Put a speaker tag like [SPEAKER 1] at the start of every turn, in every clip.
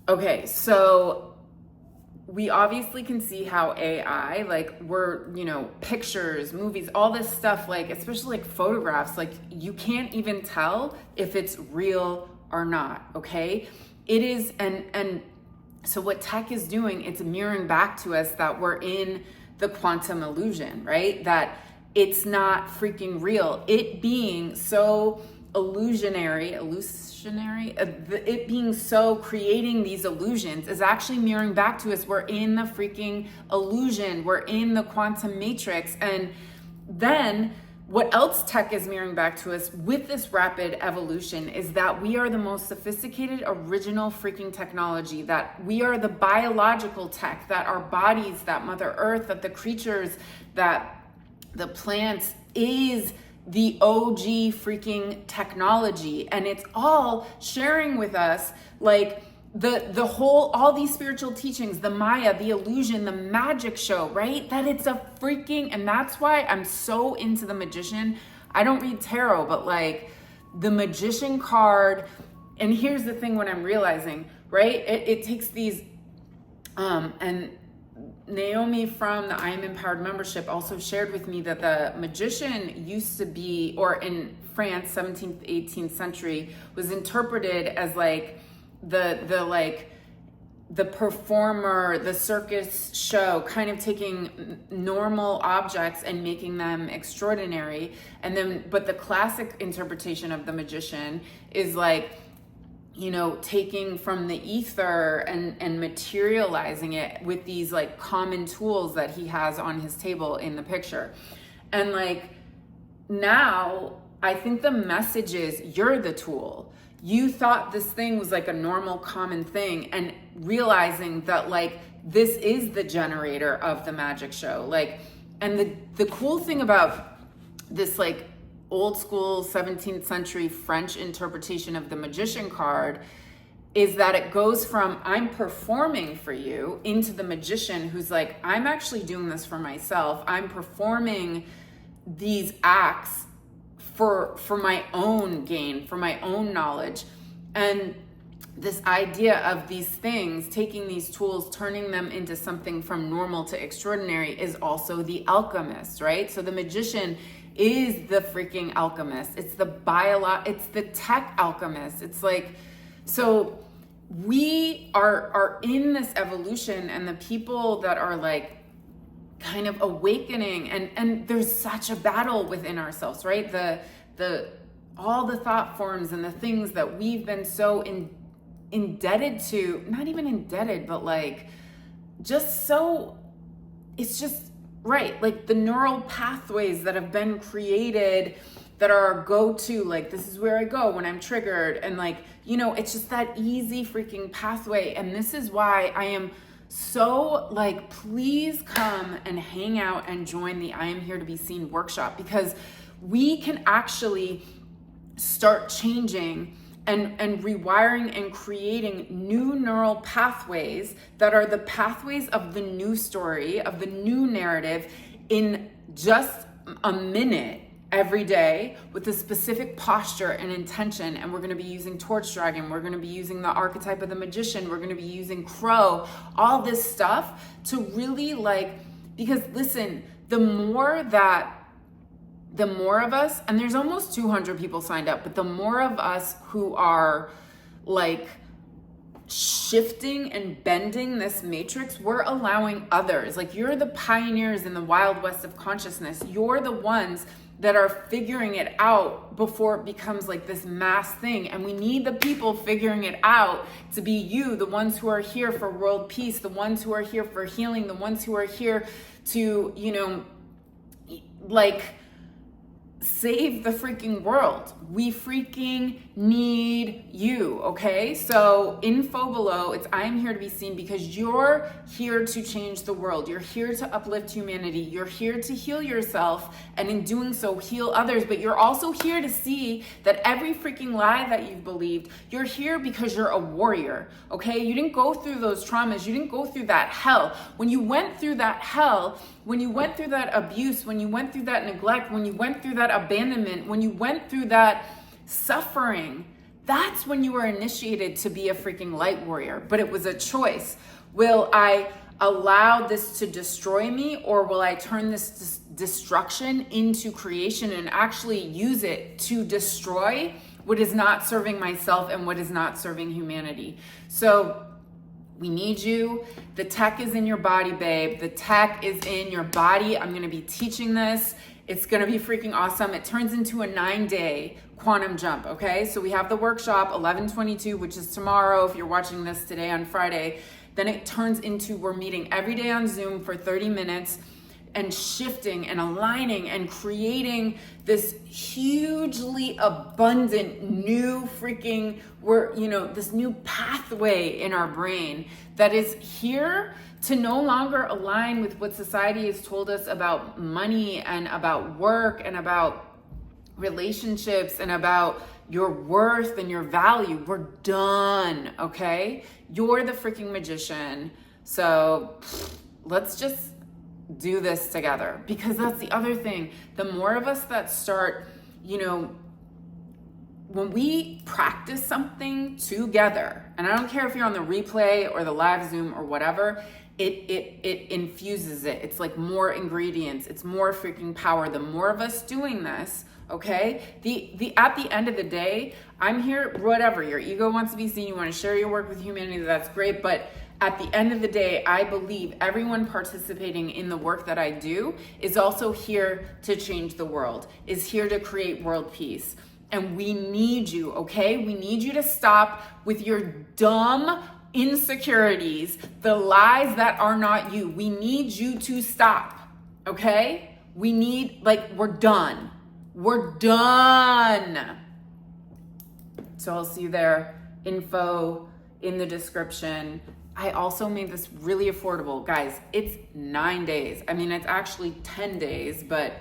[SPEAKER 1] Okay, so we obviously can see how AI, like pictures, movies, all this stuff, like especially like photographs, like you can't even tell if it's real or not, okay? It is, and so what tech is doing, it's mirroring back to us that we're in the quantum illusion, right? That it's not freaking real. It being so illusionary, it being so creating these illusions is actually mirroring back to us. We're in the freaking illusion. We're in the quantum matrix. And then what else tech is mirroring back to us with this rapid evolution is that we are the most sophisticated, original freaking technology, that we are the biological tech, that our bodies, that Mother Earth, that the creatures, that the plants is the OG freaking technology. And it's all sharing with us like the whole, all these spiritual teachings, the Maya, the illusion, the magic show, right? That it's a freaking, and that's why I'm so into the magician. I don't read tarot, but like the magician card. And here's the thing, what I'm realizing, right? It takes these, and Naomi from the I Am Empowered membership also shared with me that the magician used to be, or in France, 17th, 18th century, was interpreted as like the performer, the circus show, kind of taking normal objects and making them extraordinary. And then, but the classic interpretation of the magician is like, taking from the ether and materializing it with these like common tools that he has on his table in the picture. And like, now I think the message is you're the tool. You thought this thing was like a normal common thing, and realizing that like this is the generator of the magic show. Like, and the cool thing about this like old school 17th century French interpretation of the magician card is that it goes from I'm performing for you into the magician who's like, I'm actually doing this for myself. I'm performing these acts for my own gain, for my own knowledge. And this idea of these things, taking these tools, turning them into something from normal to extraordinary, is also the alchemist, right? So the magician is the freaking alchemist. It's it's the tech alchemist. It's like, so we are in this evolution, and the people that are like kind of awakening, and there's such a battle within ourselves, right? All the thought forms and the things that we've been so indebted to, not even indebted, but like just so, it's just right, like the neural pathways that have been created that are our go-to, like this is where I go when I'm triggered, and like, it's just that easy freaking pathway. And this is why I am so like, please come and hang out and join the I Am Here to Be Seen workshop, because we can actually start changing and rewiring and creating new neural pathways that are the pathways of the new story, of the new narrative, in just a minute every day, with a specific posture and intention. And we're going to be using Torch Dragon, we're going to be using the archetype of the magician, we're going to be using Crow, all this stuff to really like, because listen, the more of us, and there's almost 200 people signed up, but the more of us who are like shifting and bending this matrix, we're allowing others, like you're the pioneers in the wild west of consciousness. You're the ones that are figuring it out before it becomes like this mass thing. And we need the people figuring it out to be you, the ones who are here for world peace, the ones who are here for healing, the ones who are here to, like save the freaking world. We freaking need you, okay? So info below, it's I Am Here to Be Seen, because you're here to change the world. You're here to uplift humanity. You're here to heal yourself, and in doing so, heal others. But you're also here to see that every freaking lie that you've believed, you're here because you're a warrior, okay? You didn't go through those traumas. You didn't go through that hell. When you went through that hell, when you went through that abuse, when you went through that neglect, when you went through that abandonment, when you went through that suffering, That's when you were initiated to be a freaking light warrior. But it was a choice. Will I allow this to destroy me, or will I turn this destruction into creation and actually use it to destroy what is not serving myself and what is not serving humanity? So we need you. The tech is in your body, babe. The tech is in your body. I'm going to be teaching this. It's going to be freaking awesome. It turns into a 9-day quantum jump, okay? So we have the workshop 11/22, which is tomorrow. If you're watching this today on Friday, then it turns into we're meeting every day on Zoom for 30 minutes and shifting and aligning and creating this hugely abundant new freaking, this new pathway in our brain that is here to no longer align with what society has told us about money and about work and about relationships and about your worth and your value. We're done, okay? You're the freaking magician. So let's just do this together, because that's the other thing. The more of us that start, when we practice something together, and I don't care if you're on the replay or the live Zoom or whatever, it infuses it. It's like more ingredients. It's more freaking power. The more of us doing this, okay? At the end of the day, I'm here, whatever. Your ego wants to be seen. You want to share your work with humanity. That's great. But at the end of the day, I believe everyone participating in the work that I do is also here to change the world, is here to create world peace. And we need you, okay? We need you to stop with your dumb insecurities, the lies that are not you. We need you to stop, okay? We're done. We're done. So I'll see you there. Info in the description. I also made this really affordable. Guys, it's 9 days. I mean, it's actually 10 days, but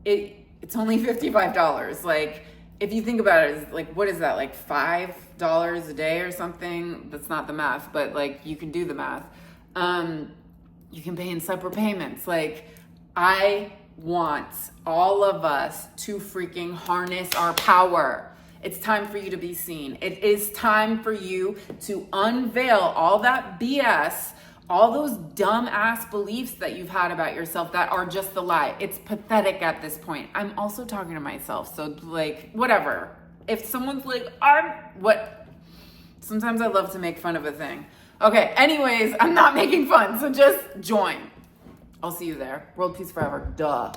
[SPEAKER 1] it's only $55. Like, if you think about it, it's like, what is that? Like $5 a day or something? That's not the math, but like, you can do the math. You can pay in separate payments. Like, I want all of us to freaking harness our power. It's time for you to be seen. It is time for you to unveil all that BS, all those dumb ass beliefs that you've had about yourself that are just a lie. It's pathetic at this point. I'm also talking to myself, so like, whatever. If someone's like, sometimes I love to make fun of a thing. Okay, anyways, I'm not making fun, so just join. I'll see you there. World peace forever, duh.